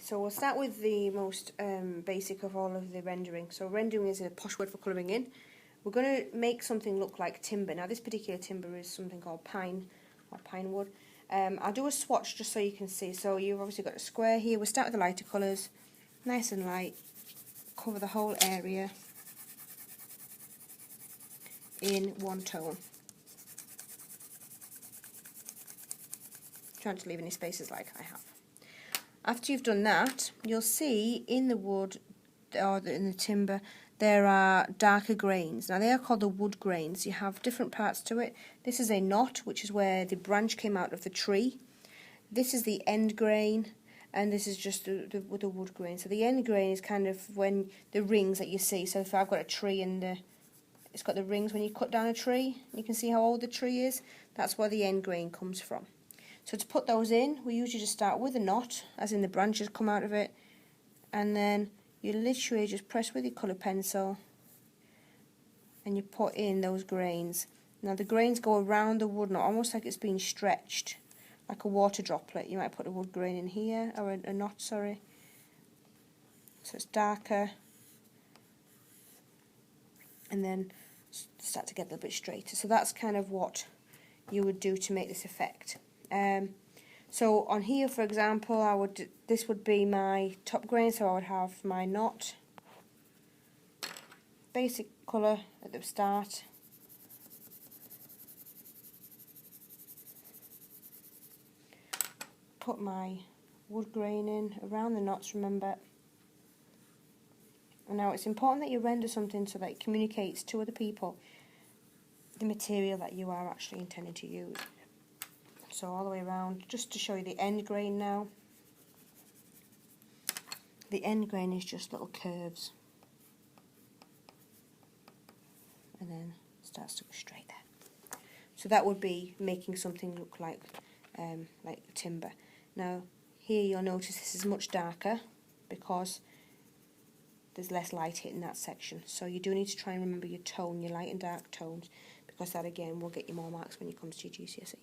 so we'll start with the most basic of all of the rendering. So rendering is a posh word for colouring in. We're going to make something look like timber. Now this particular timber is something called pine or pine wood. I'll do a swatch just so you can see. So you've obviously got a square here. We'll start with the lighter colours, nice and light, cover the whole area in one tone. Trying to leave any spaces like I have. After you've done that, you'll see in the wood or in the timber there are darker grains. Now they are called the wood grains. You have different parts to it. This is a knot, which is where the branch came out of the tree. This is the end grain, and this is just the wood grain. So the end grain is kind of when the rings that you see. So if I've got a tree and it's got the rings when you cut down a tree, you can see how old the tree is. That's where the end grain comes from. So to put those in, we usually just start with a knot, as in the branches come out of it, and then you literally just press with your colour pencil and you put in those grains. Now the grains go around the wood knot, almost like it's being stretched, like a water droplet. You might put a wood grain in here, or a knot, sorry. So it's darker, and then start to get a little bit straighter. So that's kind of what you would do to make this effect. So on here, for example, this would be my top grain, so I would have my knot, basic colour at the start, put my wood grain in around the knots, remember. And now it's important that you render something so that it communicates to other people the material that you are actually intending to use. So all the way around, just to show you the end grain now. The end grain is just little curves, and then starts to go straight there. So that would be making something look like timber. Now here you'll notice this is much darker because there's less light hitting that section. So you do need to try and remember your tone, your light and dark tones, because that again will get you more marks when you come to your GCSE.